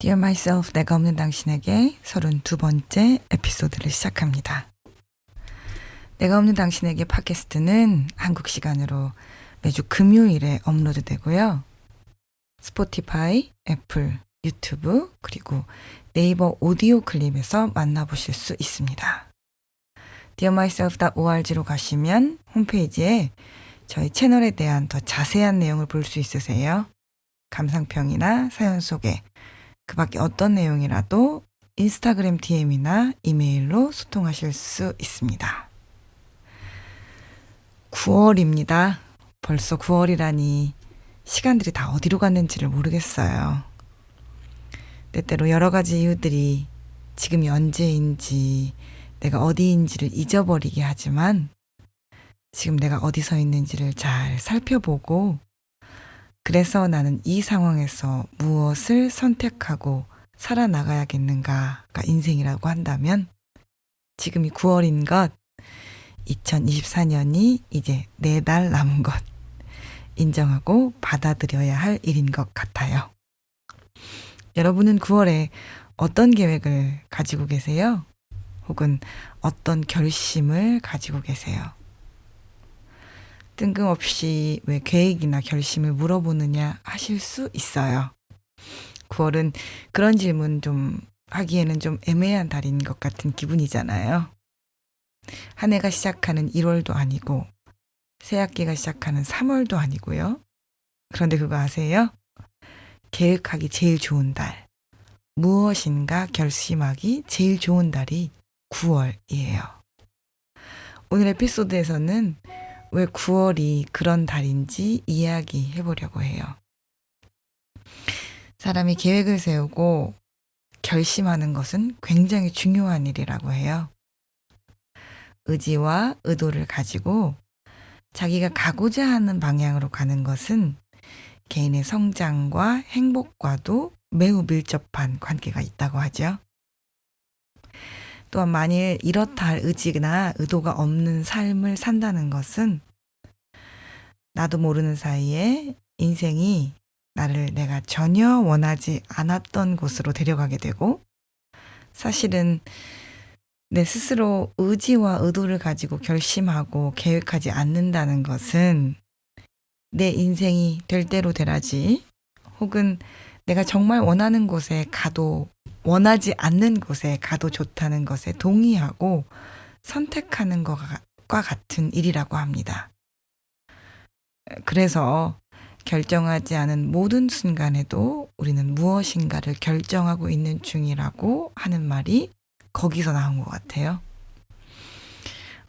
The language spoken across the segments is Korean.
Dear Myself, 내가 없는 당신에게 32번째 에피소드를 시작합니다. 내가 없는 당신에게 팟캐스트는 한국 시간으로 매주 금요일에 업로드되고요. 스포티파이, 애플, 유튜브, 그리고 네이버 오디오 클립에서 만나보실 수 있습니다. dearmyself.org로 가시면 홈페이지에 저희 채널에 대한 더 자세한 내용을 볼 수 있으세요. 감상평이나 사연 소개, 그 밖에 어떤 내용이라도 인스타그램 DM이나 이메일로 소통하실 수 있습니다. 9월입니다. 벌써 9월이라니 시간들이 다 어디로 갔는지를 모르겠어요. 때때로 여러 가지 이유들이 지금이 언제인지 내가 어디인지를 잊어버리게 하지만 지금 내가 어디 서 있는지를 잘 살펴보고 그래서 나는 이 상황에서 무엇을 선택하고 살아나가야겠는가가 인생이라고 한다면 지금이 9월인 것, 2024년이 이제 4달 남은 것 인정하고 받아들여야 할 일인 것 같아요. 여러분은 9월에 어떤 계획을 가지고 계세요? 혹은 어떤 결심을 가지고 계세요? 뜬금없이 왜 계획이나 결심을 물어보느냐 하실 수 있어요. 9월은 그런 질문 좀 하기에는 좀 애매한 달인 것 같은 기분이잖아요. 한 해가 시작하는 1월도 아니고 새학기가 시작하는 3월도 아니고요. 그런데 그거 아세요? 계획하기 제일 좋은 달, 무엇인가 결심하기 제일 좋은 달이 9월이에요. 오늘 에피소드에서는 왜 9월이 그런 달인지 이야기해 보려고 해요. 사람이 계획을 세우고 결심하는 것은 굉장히 중요한 일이라고 해요. 의지와 의도를 가지고 자기가 가고자 하는 방향으로 가는 것은 개인의 성장과 행복과도 매우 밀접한 관계가 있다고 하죠. 또한 만일 이렇다 할 의지나 의도가 없는 삶을 산다는 것은 나도 모르는 사이에 인생이 나를 내가 전혀 원하지 않았던 곳으로 데려가게 되고 사실은 내 스스로 의지와 의도를 가지고 결심하고 계획하지 않는다는 것은 내 인생이 될 대로 되라지 혹은 내가 정말 원하는 곳에 가도 원하지 않는 곳에 가도 좋다는 것에 동의하고 선택하는 것과 같은 일이라고 합니다. 그래서 결정하지 않은 모든 순간에도 우리는 무엇인가를 결정하고 있는 중이라고 하는 말이 거기서 나온 것 같아요.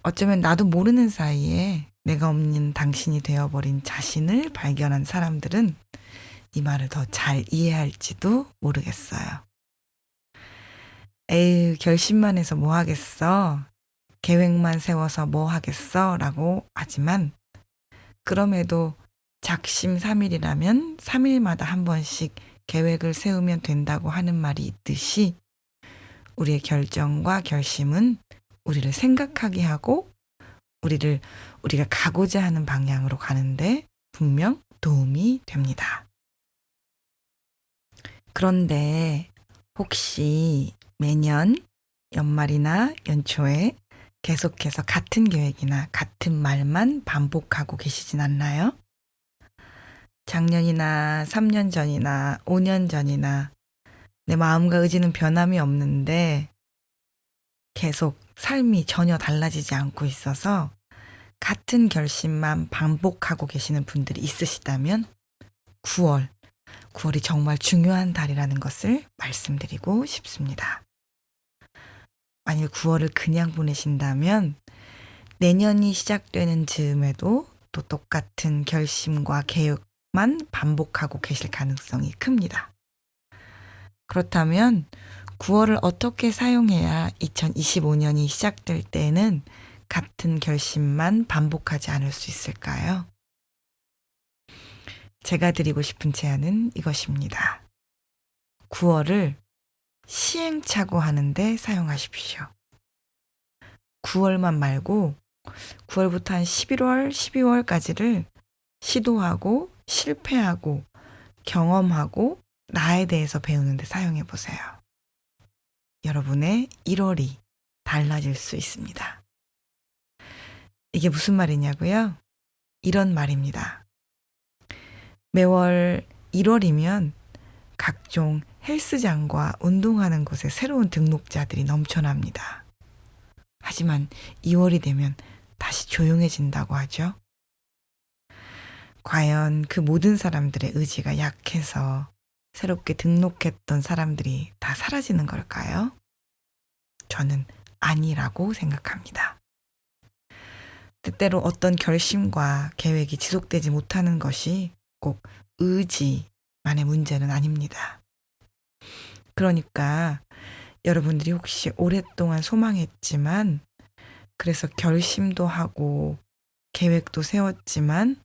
어쩌면 나도 모르는 사이에 내가 없는 당신이 되어버린 자신을 발견한 사람들은 이 말을 더 잘 이해할지도 모르겠어요. 에휴, 결심만 해서 뭐 하겠어? 계획만 세워서 뭐 하겠어? 라고 하지만 그럼에도 작심삼일이라면 3일마다 한 번씩 계획을 세우면 된다고 하는 말이 있듯이 우리의 결정과 결심은 우리를 생각하게 하고 우리가 가고자 하는 방향으로 가는데 분명 도움이 됩니다. 그런데 혹시 매년 연말이나 연초에 계속해서 같은 계획이나 같은 말만 반복하고 계시진 않나요? 작년이나 3년 전이나 5년 전이나 내 마음과 의지는 변함이 없는데 계속 삶이 전혀 달라지지 않고 있어서 같은 결심만 반복하고 계시는 분들이 있으시다면 9월이 정말 중요한 달이라는 것을 말씀드리고 싶습니다. 만일 9월을 그냥 보내신다면 내년이 시작되는 즈음에도 또 똑같은 결심과 계획만 반복하고 계실 가능성이 큽니다. 그렇다면 9월을 어떻게 사용해야 2025년이 시작될 때에는 같은 결심만 반복하지 않을 수 있을까요? 제가 드리고 싶은 제안은 이것입니다. 9월을 시행착오 하는데 사용하십시오. 9월만 말고 9월부터 한 11월, 12월까지를 시도하고 실패하고 경험하고 나에 대해서 배우는 데 사용해 보세요. 여러분의 1월이 달라질 수 있습니다. 이게 무슨 말이냐고요? 이런 말입니다. 매월 1월이면 각종 헬스장과 운동하는 곳에 새로운 등록자들이 넘쳐납니다. 하지만 2월이 되면 다시 조용해진다고 하죠. 과연 그 모든 사람들의 의지가 약해서 새롭게 등록했던 사람들이 다 사라지는 걸까요? 저는 아니라고 생각합니다. 때때로 어떤 결심과 계획이 지속되지 못하는 것이 꼭 의지만의 문제는 아닙니다. 그러니까 여러분들이 혹시 오랫동안 소망했지만 그래서 결심도 하고 계획도 세웠지만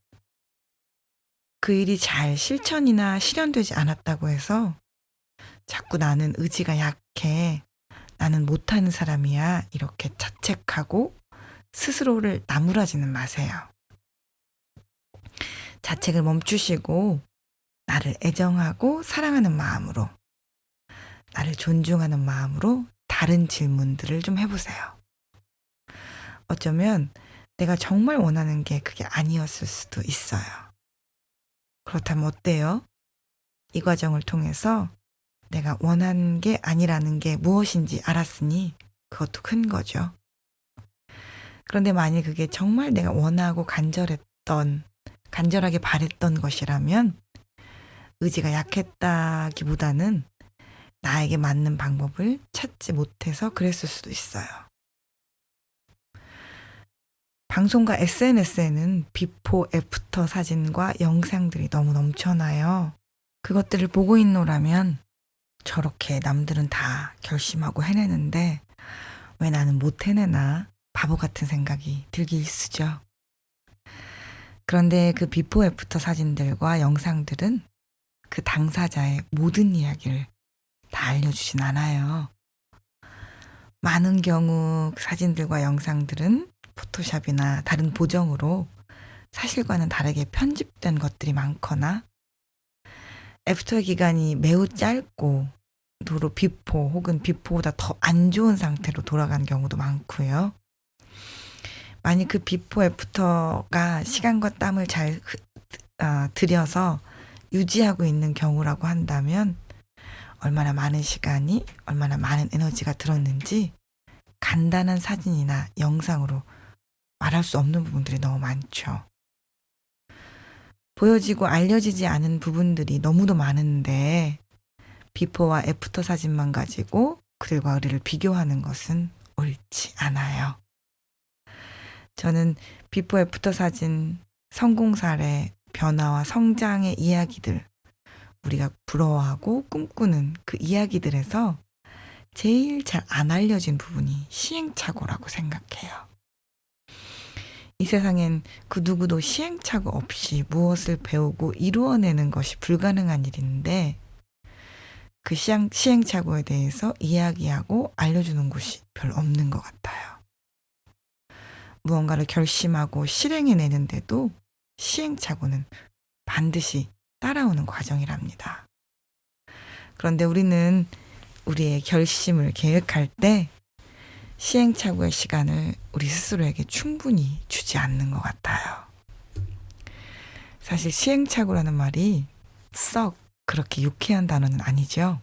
그 일이 잘 실천이나 실현되지 않았다고 해서 자꾸 나는 의지가 약해, 나는 못하는 사람이야 이렇게 자책하고 스스로를 나무라지는 마세요. 자책을 멈추시고 나를 애정하고 사랑하는 마음으로, 나를 존중하는 마음으로 다른 질문들을 좀 해보세요. 어쩌면 내가 정말 원하는 게 그게 아니었을 수도 있어요. 그렇다면 어때요? 이 과정을 통해서 내가 원하는 게 아니라는 게 무엇인지 알았으니 그것도 큰 거죠. 그런데 만일 그게 정말 내가 원하고 간절하게 바랬던 것이라면 의지가 약했다기보다는 나에게 맞는 방법을 찾지 못해서 그랬을 수도 있어요. 방송과 SNS에는 비포, 애프터 사진과 영상들이 너무 넘쳐나요. 그것들을 보고 있노라면 저렇게 남들은 다 결심하고 해내는데 왜 나는 못 해내나 바보 같은 생각이 들기 일쑤죠. 그런데 그 비포, 애프터 사진들과 영상들은 그 당사자의 모든 이야기를 다 알려주진 않아요. 많은 경우 그 사진들과 영상들은 포토샵이나 다른 보정으로 사실과는 다르게 편집된 것들이 많거나 애프터의 기간이 매우 짧고 도로 비포 혹은 비포보다 더 안 좋은 상태로 돌아간 경우도 많고요. 만약 그 비포 애프터가 시간과 땀을 잘 들여서 유지하고 있는 경우라고 한다면 얼마나 많은 시간이, 얼마나 많은 에너지가 들었는지 간단한 사진이나 영상으로 말할 수 없는 부분들이 너무 많죠. 보여지고 알려지지 않은 부분들이 너무도 많은데 비포와 애프터 사진만 가지고 그들과 의리를 비교하는 것은 옳지 않아요. 저는 비포 애프터 사진, 성공 사례, 변화와 성장의 이야기들, 우리가 부러워하고 꿈꾸는 그 이야기들에서 제일 잘 안 알려진 부분이 시행착오라고 생각해요. 이 세상엔 그 누구도 시행착오 없이 무엇을 배우고 이루어내는 것이 불가능한 일인데 그 시행착오에 대해서 이야기하고 알려주는 곳이 별로 없는 것 같아요. 무언가를 결심하고 실행해내는데도 시행착오는 반드시 따라오는 과정이랍니다. 그런데 우리는 우리의 결심을 계획할 때 시행착오의 시간을 우리 스스로에게 충분히 주지 않는 것 같아요. 사실 시행착오라는 말이 썩 그렇게 유쾌한 단어는 아니죠.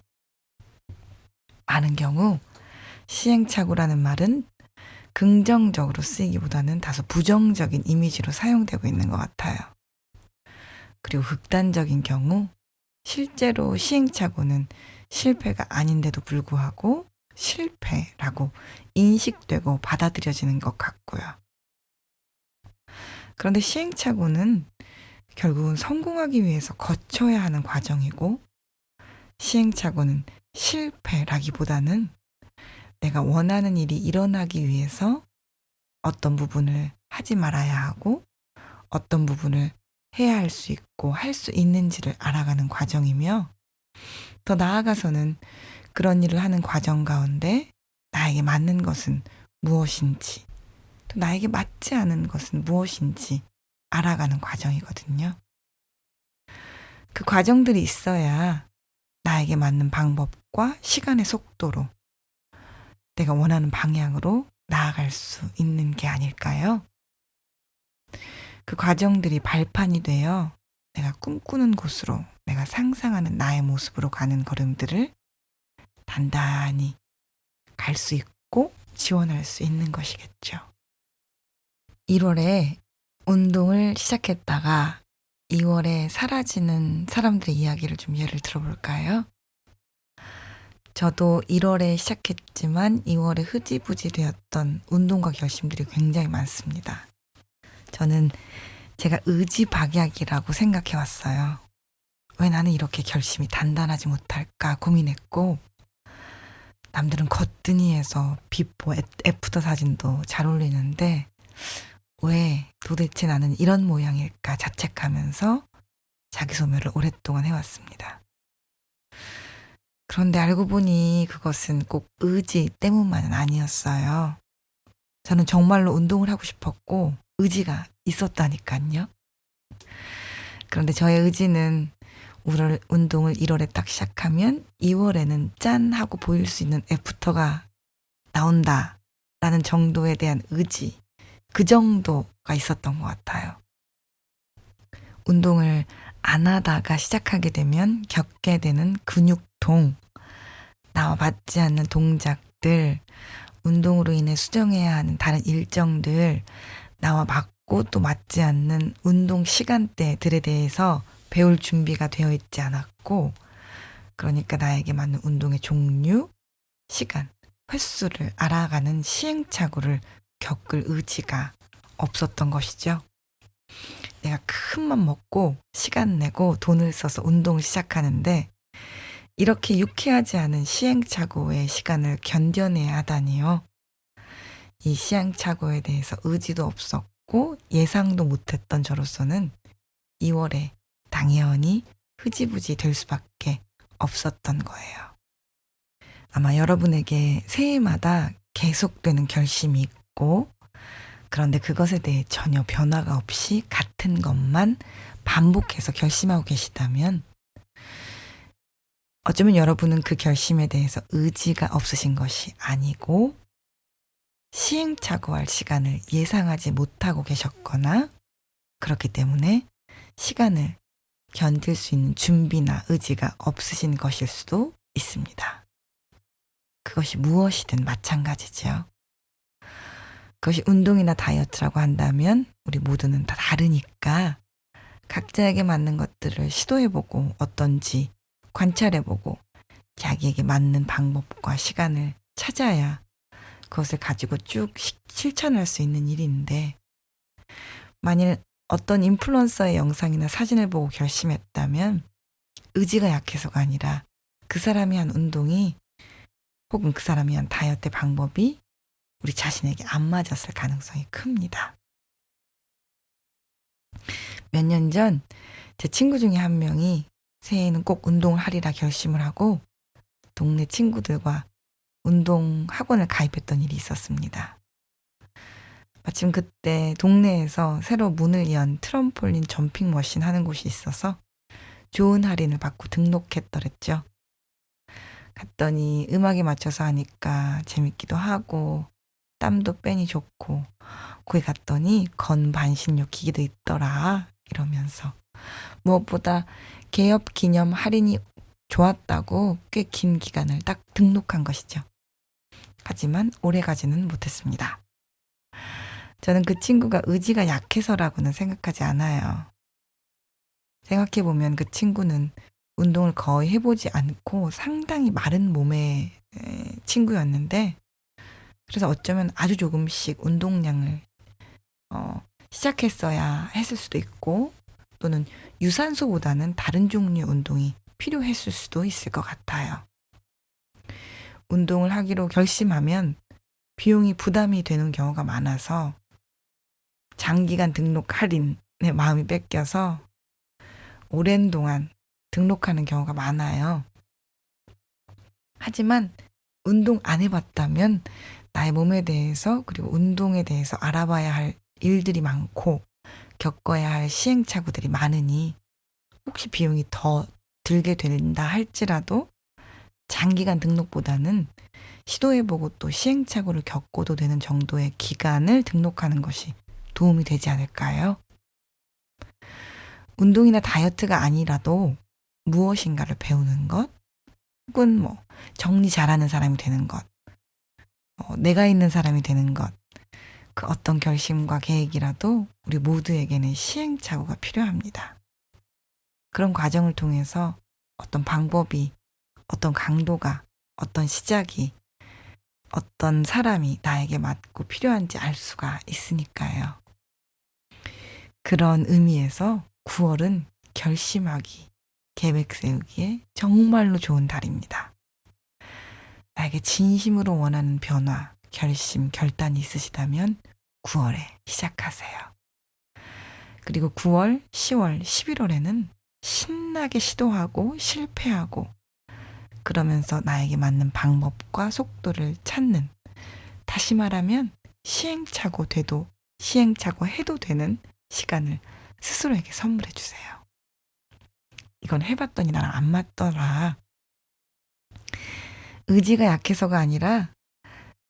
많은 경우 시행착오라는 말은 긍정적으로 쓰이기보다는 다소 부정적인 이미지로 사용되고 있는 것 같아요. 그리고 극단적인 경우 실제로 시행착오는 실패가 아닌데도 불구하고 실패라고 인식되고 받아들여지는 것 같고요. 그런데 시행착오는 결국은 성공하기 위해서 거쳐야 하는 과정이고 시행착오는 실패라기보다는 내가 원하는 일이 일어나기 위해서 어떤 부분을 하지 말아야 하고 어떤 부분을 해야 할 수 있고 할 수 있는지를 알아가는 과정이며 더 나아가서는 그런 일을 하는 과정 가운데 나에게 맞는 것은 무엇인지 또 나에게 맞지 않은 것은 무엇인지 알아가는 과정이거든요. 그 과정들이 있어야 나에게 맞는 방법과 시간의 속도로 내가 원하는 방향으로 나아갈 수 있는 게 아닐까요? 그 과정들이 발판이 되어 내가 꿈꾸는 곳으로, 내가 상상하는 나의 모습으로 가는 걸음들을 단단히 갈 수 있고 지원할 수 있는 것이겠죠. 1월에 운동을 시작했다가 2월에 사라지는 사람들의 이야기를 좀 예를 들어볼까요? 저도 1월에 시작했지만 2월에 흐지부지 되었던 운동과 결심들이 굉장히 많습니다. 저는 제가 의지박약이라고 생각해 왔어요. 왜 나는 이렇게 결심이 단단하지 못할까 고민했고, 남들은 거뜬히해서 비포 애프터 사진도 잘 올리는데 왜 도대체 나는 이런 모양일까 자책하면서 자기 소멸을 오랫동안 해왔습니다. 그런데 알고 보니 그것은 꼭 의지 때문만은 아니었어요. 저는 정말로 운동을 하고 싶었고 의지가 있었다니까요. 그런데 저의 의지는 운동을 1월에 딱 시작하면 2월에는 짠 하고 보일 수 있는 애프터가 나온다라는 정도에 대한 의지, 그 정도가 있었던 것 같아요. 운동을 안 하다가 시작하게 되면 겪게 되는 근육통, 나와 맞지 않는 동작들, 운동으로 인해 수정해야 하는 다른 일정들, 나와 맞고 또 맞지 않는 운동 시간대들에 대해서 배울 준비가 되어 있지 않았고, 그러니까 나에게 맞는 운동의 종류, 시간, 횟수를 알아가는 시행착오를 겪을 의지가 없었던 것이죠. 내가 큰 맘 먹고 시간 내고 돈을 써서 운동을 시작하는데 이렇게 유쾌하지 않은 시행착오의 시간을 견뎌내야 하다니요. 이 시행착오에 대해서 의지도 없었고 예상도 못했던 저로서는 2월에 당연히 흐지부지 될 수밖에 없었던 거예요. 아마 여러분에게 새해마다 계속되는 결심이 있고, 그런데 그것에 대해 전혀 변화가 없이 같은 것만 반복해서 결심하고 계시다면 어쩌면 여러분은 그 결심에 대해서 의지가 없으신 것이 아니고 시행착오할 시간을 예상하지 못하고 계셨거나, 그렇기 때문에 시간을 견딜 수 있는 준비나 의지가 없으신 것일 수도 있습니다. 그것이 무엇이든 마찬가지죠. 그것이 운동이나 다이어트라고 한다면 우리 모두는 다 다르니까 각자에게 맞는 것들을 시도해보고 어떤지 관찰해보고 자기에게 맞는 방법과 시간을 찾아야 그것을 가지고 쭉 실천할 수 있는 일인데, 만일 어떤 인플루언서의 영상이나 사진을 보고 결심했다면 의지가 약해서가 아니라 그 사람이 한 운동이 혹은 그 사람이 한 다이어트 방법이 우리 자신에게 안 맞았을 가능성이 큽니다. 몇 년 전 제 친구 중에 한 명이 새해에는 꼭 운동을 하리라 결심을 하고 동네 친구들과 운동 학원을 가입했던 일이 있었습니다. 마침 그때 동네에서 새로 문을 연 트럼폴린 점핑 머신 하는 곳이 있어서 좋은 할인을 받고 등록했더랬죠. 갔더니 음악에 맞춰서 하니까 재밌기도 하고 땀도 빼니 좋고, 거기 갔더니 건반신욕 기계도 있더라 이러면서 무엇보다 개업 기념 할인이 좋았다고 꽤 긴 기간을 딱 등록한 것이죠. 하지만 오래 가지는 못했습니다. 저는 그 친구가 의지가 약해서라고는 생각하지 않아요. 생각해보면 그 친구는 운동을 거의 해보지 않고 상당히 마른 몸의 친구였는데, 그래서 어쩌면 아주 조금씩 운동량을 시작했어야 했을 수도 있고, 또는 유산소보다는 다른 종류의 운동이 필요했을 수도 있을 것 같아요. 운동을 하기로 결심하면 비용이 부담이 되는 경우가 많아서 장기간 등록 할인에 마음이 뺏겨서 오랜 동안 등록하는 경우가 많아요. 하지만 운동 안 해봤다면 나의 몸에 대해서 그리고 운동에 대해서 알아봐야 할 일들이 많고 겪어야 할 시행착오들이 많으니 혹시 비용이 더 들게 된다 할지라도 장기간 등록보다는 시도해보고 또 시행착오를 겪어도 되는 정도의 기간을 등록하는 것이 도움이 되지 않을까요? 운동이나 다이어트가 아니라도 무엇인가를 배우는 것, 혹은 정리 잘하는 사람이 되는 것, 내가 있는 사람이 되는 것, 그 어떤 결심과 계획이라도 우리 모두에게는 시행착오가 필요합니다. 그런 과정을 통해서 어떤 방법이, 어떤 강도가, 어떤 시작이, 어떤 사람이 나에게 맞고 필요한지 알 수가 있으니까요. 그런 의미에서 9월은 결심하기, 계획 세우기에 정말로 좋은 달입니다. 나에게 진심으로 원하는 변화, 결심, 결단이 있으시다면 9월에 시작하세요. 그리고 9월, 10월, 11월에는 신나게 시도하고 실패하고 그러면서 나에게 맞는 방법과 속도를 찾는, 다시 말하면 시행착오 해도 되는 시간을 스스로에게 선물해 주세요. 이건 해봤더니 나랑 안 맞더라. 의지가 약해서가 아니라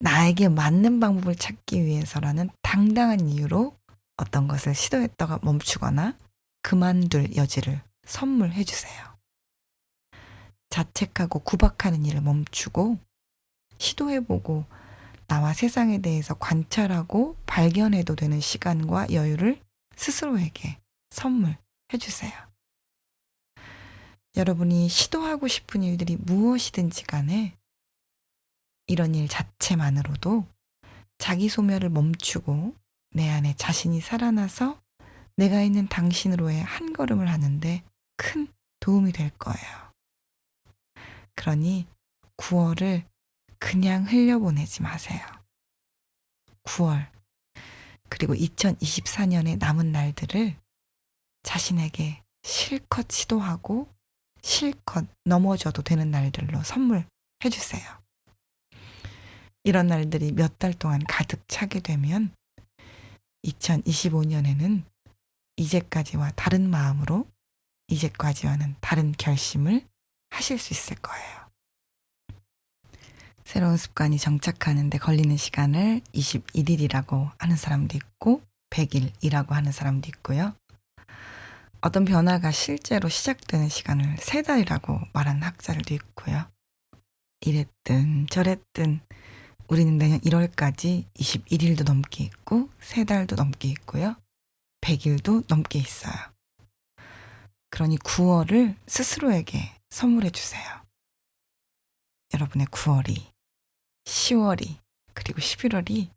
나에게 맞는 방법을 찾기 위해서라는 당당한 이유로 어떤 것을 시도했다가 멈추거나 그만둘 여지를 선물해 주세요. 자책하고 구박하는 일을 멈추고 시도해보고 나와 세상에 대해서 관찰하고 발견해도 되는 시간과 여유를 스스로에게 선물해 주세요. 여러분이 시도하고 싶은 일들이 무엇이든지 간에 이런 일 자체만으로도 자기 소멸을 멈추고 내 안에 자신이 살아나서 내가 있는 당신으로의 한 걸음을 하는데 큰 도움이 될 거예요. 그러니 9월을 그냥 흘려보내지 마세요. 9월, 그리고 2024년의 남은 날들을 자신에게 실컷 시도하고 실컷 넘어져도 되는 날들로 선물해 주세요. 이런 날들이 몇 달 동안 가득 차게 되면 2025년에는 이제까지와 다른 마음으로 이제까지와는 다른 결심을 하실 수 있을 거예요. 새로운 습관이 정착하는 데 걸리는 시간을 21일이라고 하는 사람도 있고 100일이라고 하는 사람도 있고요. 어떤 변화가 실제로 시작되는 시간을 3달이라고 말하는 학자들도 있고요. 이랬든 저랬든 우리는 내년 1월까지 21일도 넘게 있고 3달도 넘게 있고요. 100일도 넘게 있어요. 그러니 9월을 스스로에게 선물해 주세요. 여러분의 9월이, 10월이, 그리고 11월이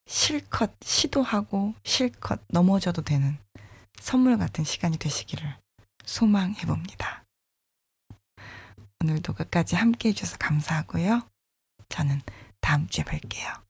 실컷 시도하고 실컷 넘어져도 되는 선물 같은 시간이 되시기를 소망해 봅니다. 오늘도 끝까지 함께 해주셔서 감사하고요. 저는 다음 주에 뵐게요.